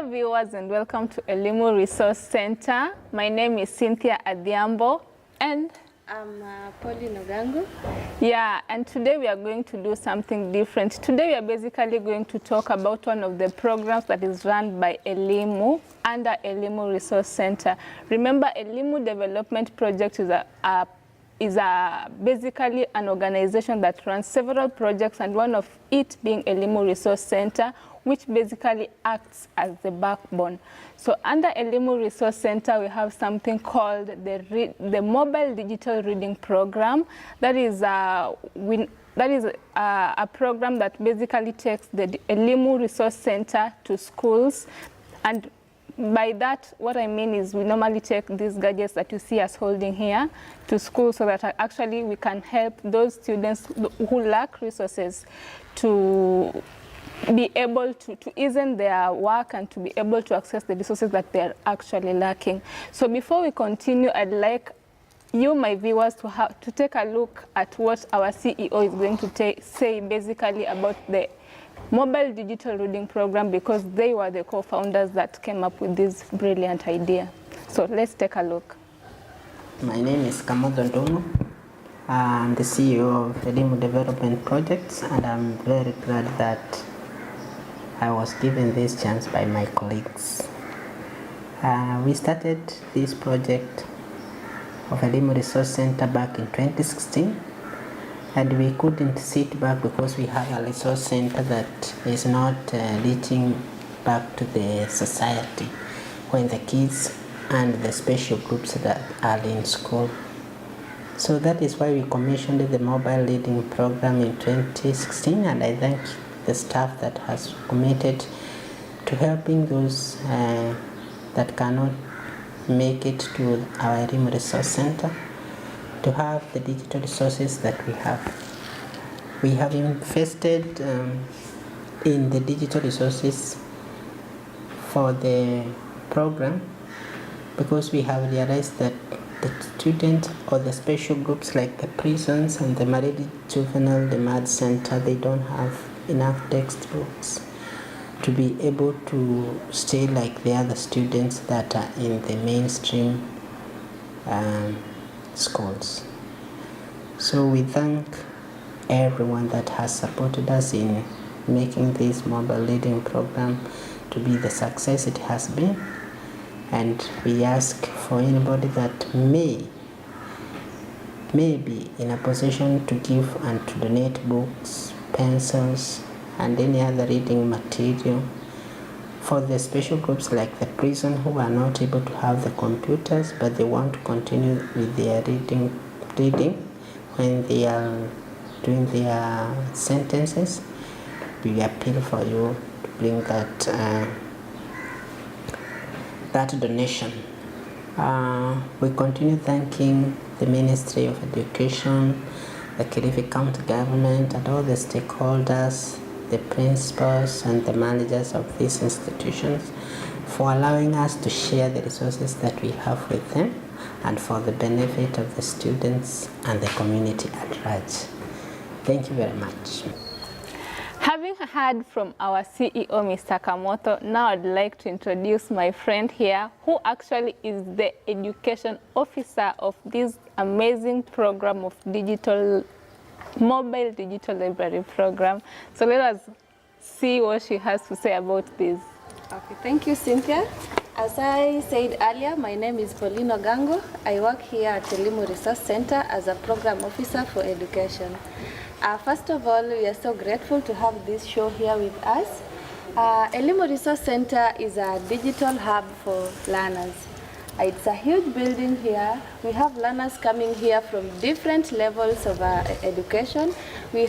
Hello viewers and welcome to Elimu Resource Centre. My name is Cynthia Adhiambo and I'm Pauline. Yeah, and today we are going to do something different. Today we are basically going to talk about one of the programs that is run by Elimu under Elimu Resource Centre. Remember, Elimu Development Project is basically an organization that runs several projects, and one of it being Elimu Resource Centre, which basically acts as the backbone. So under Elimu Resource Centre, we have something called the Mobile Digital Reading Program. That is a program that basically takes the Elimu Resource Centre to schools. And by that, what I mean is we normally take these gadgets that you see us holding here to school so that actually we can help those students who lack resources to be able to ease in their work and to be able to access the resources that they're actually lacking. So before we continue, I'd like you, my viewers, to take a look at what our CEO is going to say basically about the Mobile Digital Reading Program, because they were the co-founders that came up with this brilliant idea. So let's take a look. My name is Kamodo. I'm the CEO of Elimu Development Projects, and I'm very glad that I was given this chance by my colleagues. We started this project of Elimu Resource Centre back in 2016, and we couldn't sit back because we have a resource center that is not reaching back to the society when the kids and the special groups that are in school. So that is why we commissioned the mobile reading program in 2016, and I thank the staff that has committed to helping those that cannot make it to our Elimu Resource Centre to have the digital resources that we have. We have invested in the digital resources for the program because we have realized that the students or the special groups like the prisons and the Malindi Juvenile Remand Center, they don't have enough textbooks to be able to stay like the other students that are in the mainstream schools. So we thank everyone that has supported us in making this mobile reading program to be the success it has been, and we ask for anybody that may be in a position to give and to donate books, pencils, and any other reading material for the special groups like the prison who are not able to have the computers but they want to continue with their reading when they are doing their sentences. We appeal for you to bring that donation. We continue thanking the Ministry of Education, the Kilifi County Government, and all the stakeholders, the principals and the managers of these institutions for allowing us to share the resources that we have with them and for the benefit of the students and the community at large. Thank you very much. Having heard from our CEO, Mr. Kamoto, now I'd like to introduce my friend here, who actually is the education officer of this amazing program of mobile digital library program. So let us see what she has to say about this. Okay, thank you, Cynthia. As I said earlier, my name is Pauline. I work here at Elimu Resource Centre as a program officer for education. First of all, we are so grateful to have this show here with us. Elimu Resource Centre is a digital hub for learners. It's a huge building here. We have learners coming here from different levels of education. We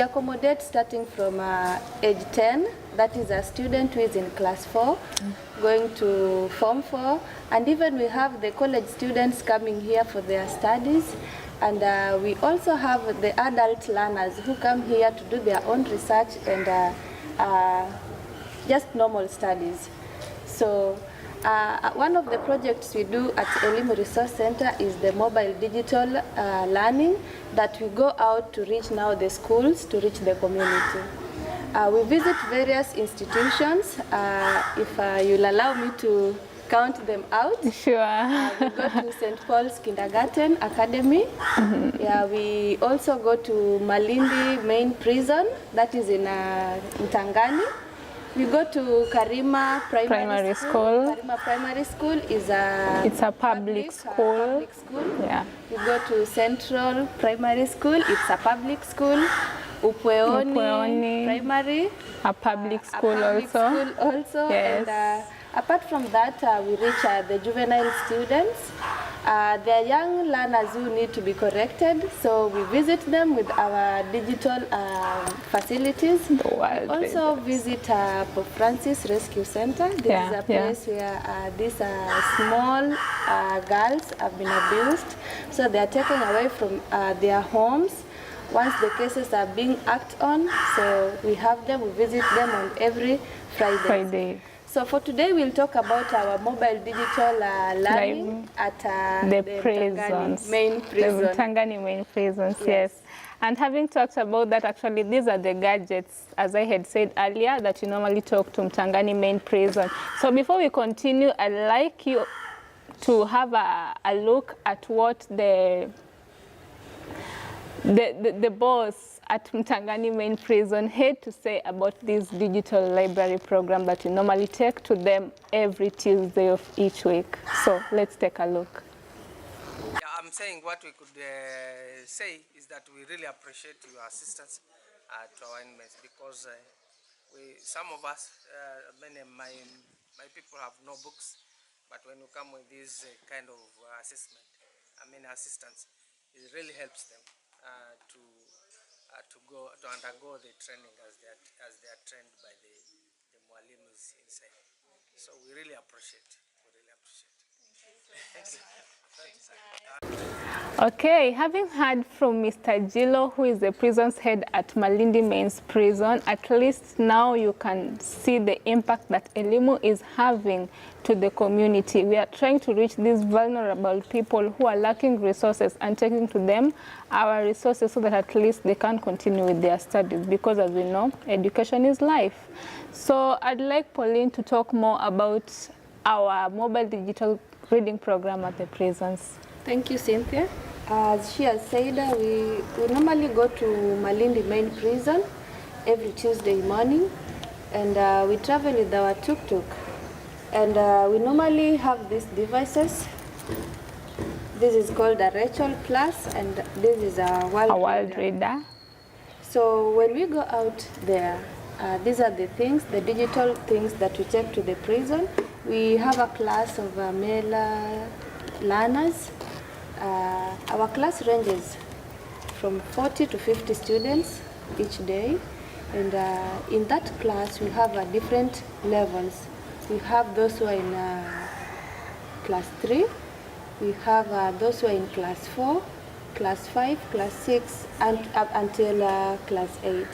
accommodate starting from age 10, that is a student who is in class 4, going to Form 4, and even we have the college students coming here for their studies. And we also have the adult learners who come here to do their own research and just normal studies. So one of the projects we do at Elimu Resource Centre is the mobile digital learning that we go out to reach now the schools, to reach the community. We visit various institutions. If you'll allow me to count them out. Sure. We go to St. Paul's Kindergarten Academy. Yeah, we also go to Malindi Main Prison, that is in Mtangani. We go to Karima Primary School. Karima Primary School is a public school. Yeah. We go to Central Primary School. It's a public school. Upweoni Primary, a public school also. Yes. And apart from that, we reach the juvenile students. They are young learners who need to be corrected, so we visit them with our digital facilities. We also visit Pope Francis Rescue Center. This is a place where these small girls have been abused, so they are taken away from their homes once the cases are being acted on. So we have them, we visit them on every Friday. So for today, we'll talk about our mobile digital learning at the prisons. Main Prison. The Mtangani Main Prisons, yes. And having talked about that, actually, these are the gadgets, as I had said earlier, that you normally talk to Mtangani Main Prison. So before we continue, I'd like you to have a look at what the boss at Mtangani Main Prison had to say about this digital library program that we normally take to them every Tuesday of each week. So let's take a look. Yeah, I'm saying what we could say is that we really appreciate your assistance to our inmates, because some of us, my people have no books, but when you come with this kind of assistance, it really helps them to undergo the training as they are trained by the mwalimus inside. So we really appreciate. Thank you. Okay, having heard from Mr. Jilo, who is the prison's head at Malindi Mains Prison, at least now you can see the impact that Elimu is having to the community. We are trying to reach these vulnerable people who are lacking resources and taking to them our resources so that at least they can continue with their studies, because as we know, education is life. So I'd like Pauline to talk more about our mobile digital reading program at the prisons. Thank you, Cynthia. As she has said, we normally go to Malindi Main Prison every Tuesday morning, and we travel with our tuk-tuk. And we normally have these devices. This is called a Rachel Plus, and this is a world reader. So when we go out there, these are the things, the digital things that we take to the prison. We have a class of male learners. Our class ranges from 40 to 50 students each day, and in that class we have different levels. We have those who are in class 3, we have those who are in class 4, class 5, class 6, and up until class 8.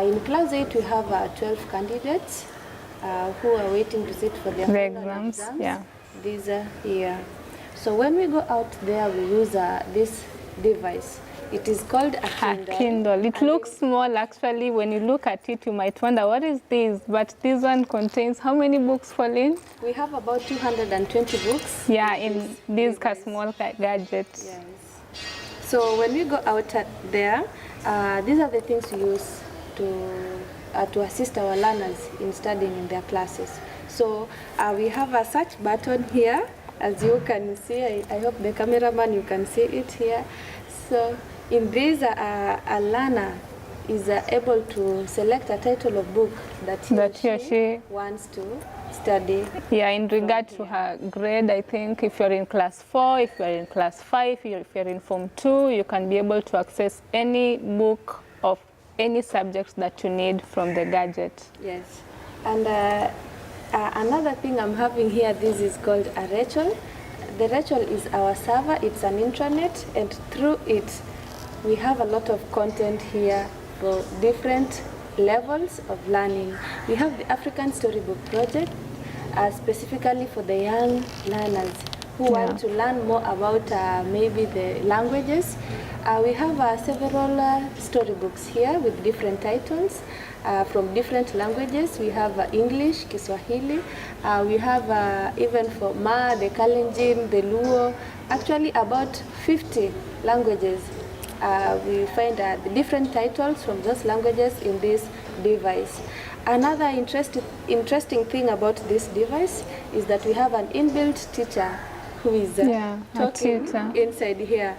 In class 8 we have 12 candidates who are waiting to sit for their exams. Yeah. These are here. So when we go out there, we use this device. It is called a Kindle. It looks small, actually. When you look at it, you might wonder, what is this? But this one contains how many books, Pauline? We have about 220 books. Yeah, in these small gadgets. Yes. So when we go out there, these are the things we use to assist our learners in studying in their classes. So we have a search button here. As you can see, I hope the cameraman, you can see it here. So in this, a learner is able to select a title of book that he or she wants to study. Yeah, in regard to her grade, I think if you're in class 4, if you're in class 5, if you're in Form 2, you can be able to access any book of any subject that you need from the gadget. Yes. And another thing I'm having here, this is called a Rachel. The Rachel is our server. It's an intranet, and through it we have a lot of content here for different levels of learning. We have the African Storybook Project, specifically for the young learners who want to learn more about maybe the languages. We have several storybooks here with different titles. from different languages. We have English, Kiswahili, we have even for Ma, the Kalenjin, the Luo, actually about 50 languages. We find the different titles from those languages in this device. Another interesting thing about this device is that we have an inbuilt teacher who is talking inside here.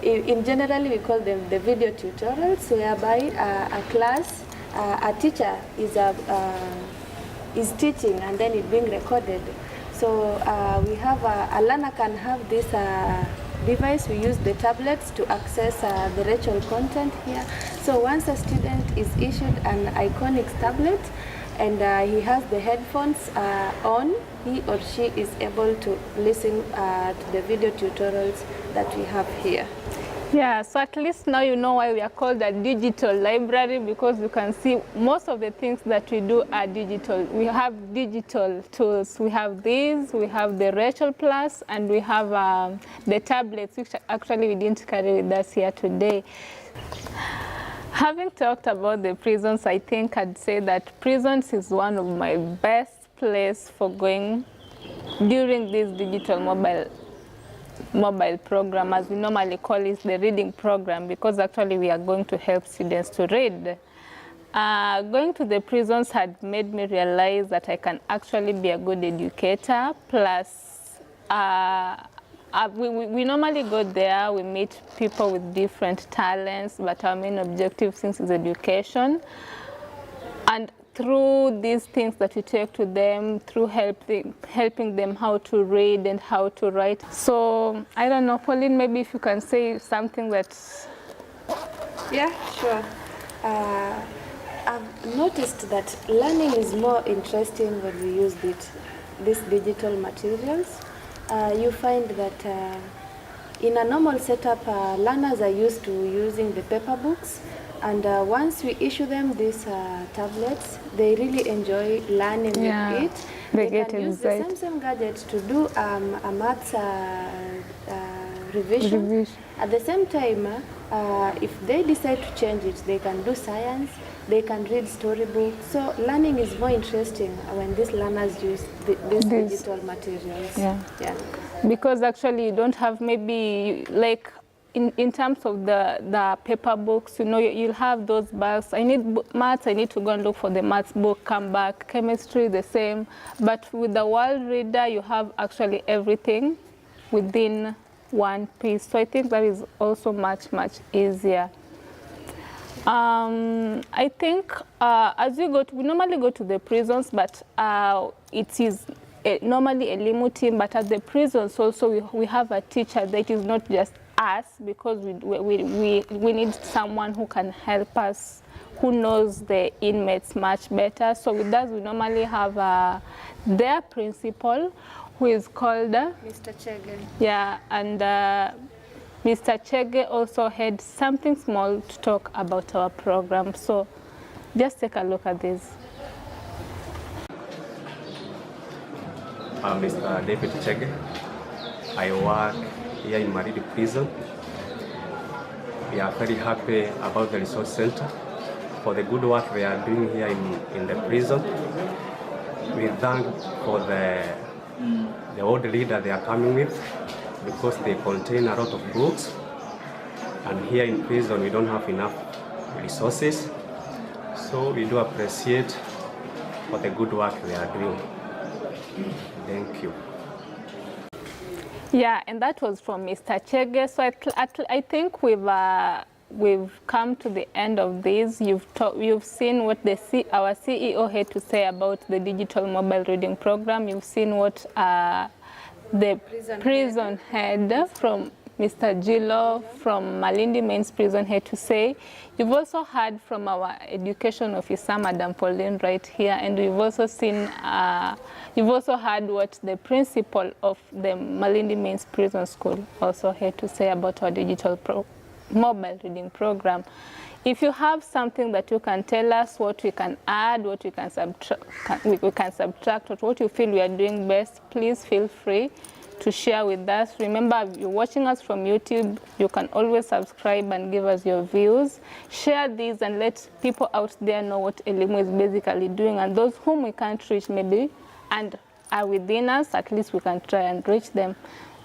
In generally, we call them the video tutorials, whereby a class, a teacher is teaching and then it being recorded. So we have a learner can have this device. We use the tablets to access the virtual content here. So once a student is issued an iconic tablet and he has the headphones on, he or she is able to listen to the video tutorials that we have here. Yeah, so at least now you know why we are called a digital library, because you can see most of the things that we do are digital. We have digital tools. We have these, we have the Rachel Plus, and we have the tablets, which actually we didn't carry with us here today. Having talked about the prisons, I think I'd say that prisons is one of my best place for going during this digital mobile program, as we normally call it, the reading program, because actually we are going to help students to read. Going to the prisons had made me realize that I can actually be a good educator, plus we normally go there, we meet people with different talents, but our main objective since is education. And through these things that we take to them, through helping them how to read and how to write. So, I don't know, Pauline, maybe if you can say something that's... Yeah, sure. I've noticed that learning is more interesting when we use these digital materials. You find that in a normal setup, learners are used to using the paper books. And once we issue them these tablets, they really enjoy learning with it. They can use the same gadget to do a maths revision. At the same time, if they decide to change it, they can do science, they can read storybooks. So learning is more interesting when these learners use these digital materials. Yeah. Because actually you don't have maybe like in terms of the paper books, you know, you'll have those books. I need maths, I need to go and look for the maths book, come back. Chemistry, the same. But with the world reader, you have actually everything within one piece. So I think that is also much, much easier. I think as we normally go to the prisons, but it is normally Elimu team, but at the prisons also we have a teacher that is not just us, because we need someone who can help us, who knows the inmates much better. So with us, we normally have their principal, who is called Mr. Chege. Yeah, and Mr. Chege also had something small to talk about our program. So just take a look at this. I'm Mr. David Chege. I work here in Malindi Prison. We are very happy about the Resource Centre for the good work they are doing here in the prison. We thank for the old reader they are coming with, because they contain a lot of books, and here in prison we don't have enough resources. So we do appreciate for the good work they are doing. Thank you. Yeah, and that was from Mr. Chege. So I think we've come to the end of this. You've seen what our CEO had to say about the digital mobile reading program. You've seen what the prison head from Mr. Gilo from Malindi Mains Prison had to say. You've also heard from our education officer, Madam Pauline, right here, and we've also seen, you've also heard what the principal of the Malindi Mains Prison School also had to say about our digital mobile reading program. If you have something that you can tell us, what we can add, what we can subtract, or what you feel we are doing best, please feel free to share with us. Remember, if you're watching us from YouTube, you can always subscribe and give us your views. Share these and let people out there know what Elimu is basically doing, and those whom we can't reach maybe and are within us, at least we can try and reach them.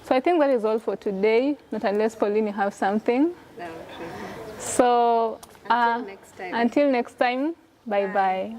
So I think that is all for today, not unless Pauline, you have something. No, true. So Until next time. Until next time, bye-bye.